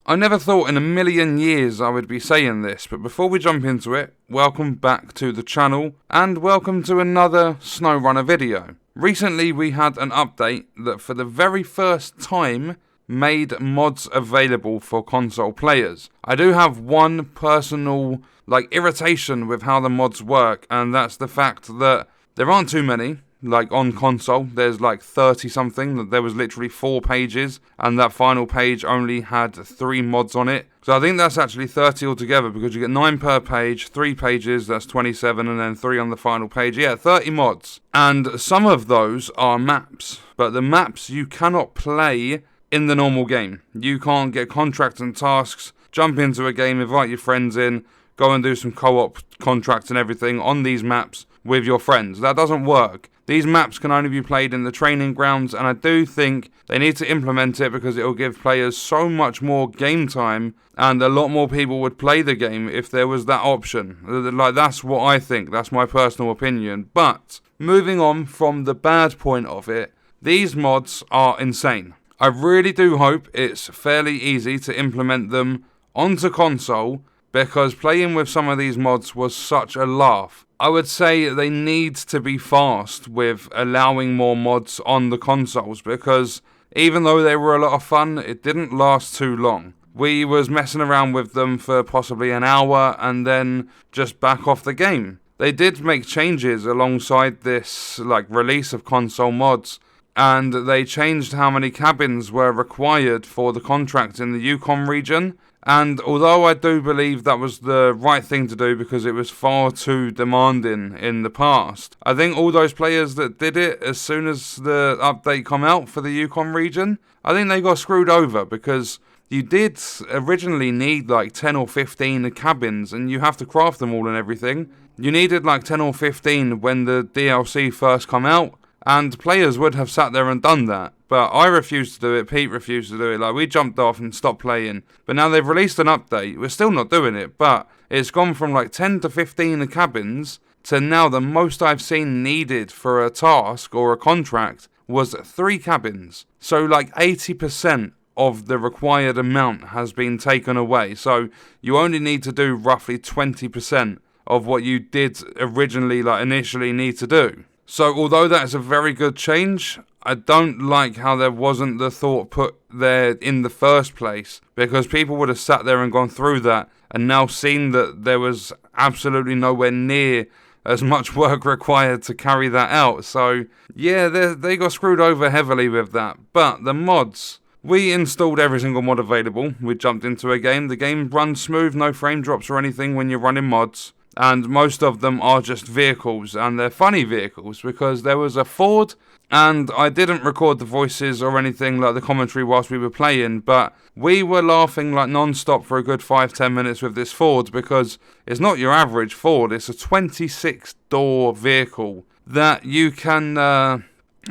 I never thought in a million years I would be saying this, but before we jump into it, welcome back to the channel, and welcome to another SnowRunner video. Recently we had an update that for the very first time made mods available for console players. I do have one personal irritation with how the mods work, and that's the fact that there aren't too many. On console, there's 30 something. There was literally 4 pages, and that final page only had 3 mods on it. So I think that's actually 30 altogether, because you get 9 per page, 3 pages, that's 27, and then 3 on the final page. Yeah, 30 mods. And some of those are maps, but the maps you cannot play in the normal game. You can't get contracts and tasks, jump into a game, invite your friends in, go and do some co-op contracts and everything on these maps with your friends. That doesn't work. These maps can only be played in the training grounds, and I do think they need to implement it because it will give players so much more game time, and a lot more people would play the game if there was that option. That's what I think. That's my personal opinion. But moving on from the bad point of it, these mods are insane. I really do hope it's fairly easy to implement them onto console, because playing with some of these mods was such a laugh. I would say they need to be fast with allowing more mods on the consoles, because even though they were a lot of fun, it didn't last too long. We was messing around with them for possibly an hour and then just back off the game. They did make changes alongside this release of console mods, and they changed how many cabins were required for the contract in the Yukon region. And although I do believe that was the right thing to do because it was far too demanding in the past, I think all those players that did it as soon as the update come out for the Yukon region, I think they got screwed over, because you did originally need 10 or 15 cabins, and you have to craft them all and everything. You needed 10 or 15 when the DLC first come out, and players would have sat there and done that. But I refused to do it, Pete refused to do it, we jumped off and stopped playing. But now they've released an update, we're still not doing it, but it's gone from 10 to 15 cabins to now the most I've seen needed for a task or a contract was 3 cabins. So 80% of the required amount has been taken away. So you only need to do roughly 20% of what you did originally, initially need to do. So although that's a very good change, I don't like how there wasn't the thought put there in the first place, because people would have sat there and gone through that and now seen that there was absolutely nowhere near as much work required to carry that out. So yeah, they got screwed over heavily with that. But the mods, we installed every single mod available. We jumped into a game. The game runs smooth, no frame drops or anything when you're running mods. And most of them are just vehicles, and they're funny vehicles, because there was a Ford, and I didn't record the voices or anything the commentary whilst we were playing, but we were laughing non-stop for a good 5-10 minutes with this Ford, because it's not your average Ford. It's a 26-door vehicle that you can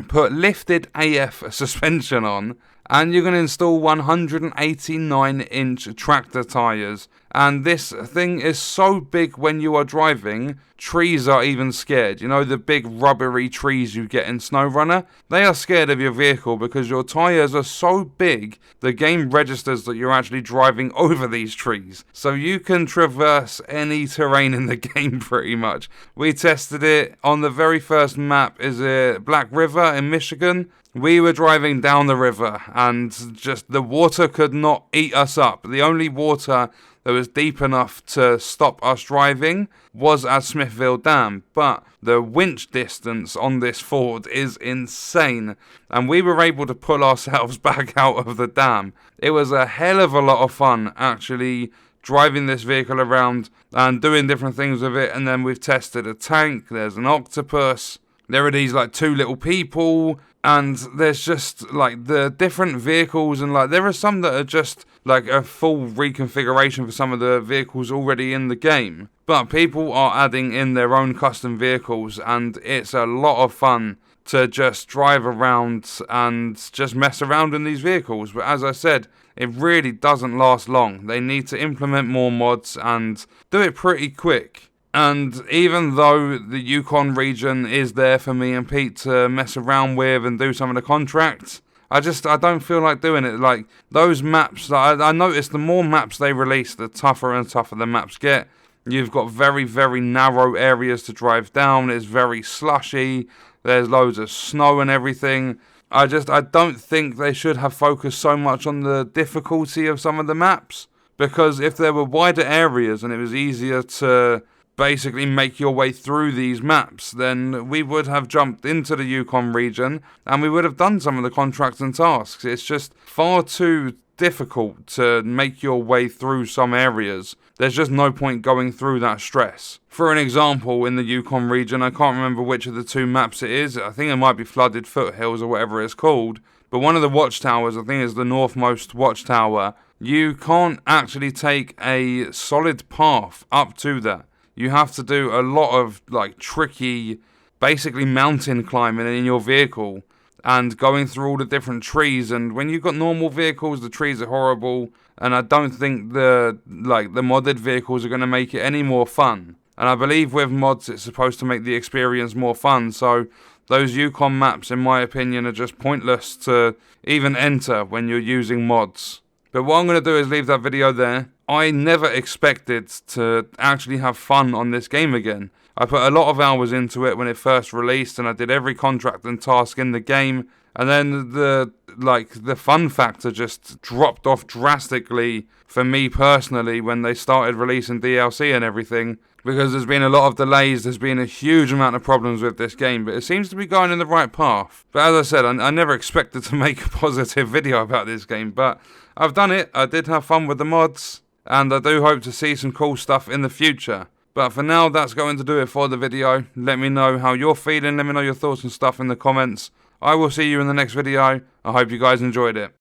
put lifted AF suspension on, and you can install 189-inch tractor tyres. And this thing is so big when you are driving, trees are even scared. You know, the big rubbery trees you get in SnowRunner? They are scared of your vehicle because your tyres are so big, the game registers that you're actually driving over these trees. So you can traverse any terrain in the game pretty much. We tested it on the very first map, is it Black River in Michigan? We were driving down the river, and just the water could not eat us up. The only water that was deep enough to stop us driving was at Smithville Dam, but the winch distance on this Ford is insane, and we were able to pull ourselves back out of the dam. It was a hell of a lot of fun actually driving this vehicle around and doing different things with it. And then we've tested a tank, there's an octopus, there are these 2 little people, and there's just the different vehicles, and there are some that are just a full reconfiguration for some of the vehicles already in the game. But people are adding in their own custom vehicles, and it's a lot of fun to just drive around and just mess around in these vehicles. But as I said, it really doesn't last long. They need to implement more mods and do it pretty quick. And even though the Yukon region is there for me and Pete to mess around with and do some of the contracts, I don't feel like doing it. Like, those maps, I noticed the more maps they release, the tougher and tougher the maps get. You've got very, very narrow areas to drive down. It's very slushy. There's loads of snow and everything. I don't think they should have focused so much on the difficulty of some of the maps. Because if there were wider areas and it was easier to basically make your way through these maps, then we would have jumped into the Yukon region and we would have done some of the contracts and tasks. It's just far too difficult to make your way through some areas. There's just no point going through that stress. For an example, in the Yukon region, I can't remember which of the two maps it is. I think it might be Flooded Foothills or whatever it's called. But one of the watchtowers, I think it's the northmost watchtower, you can't actually take a solid path up to that. You have to do a lot of like tricky, basically mountain climbing in your vehicle and going through all the different trees. And when you've got normal vehicles, the trees are horrible. And I don't think the modded vehicles are going to make it any more fun. And I believe with mods, it's supposed to make the experience more fun. So those Yukon maps, in my opinion, are just pointless to even enter when you're using mods. But what I'm going to do is leave that video there. I never expected to actually have fun on this game again. I put a lot of hours into it when it first released, and I did every contract and task in the game. And then the fun factor just dropped off drastically for me personally when they started releasing DLC and everything. Because there's been a lot of delays, there's been a huge amount of problems with this game, but it seems to be going in the right path. But as I said, I never expected to make a positive video about this game, but I've done it. I did have fun with the mods, and I do hope to see some cool stuff in the future. But for now, that's going to do it for the video. Let me know how you're feeling, let me know your thoughts and stuff in the comments. I will see you in the next video. I hope you guys enjoyed it.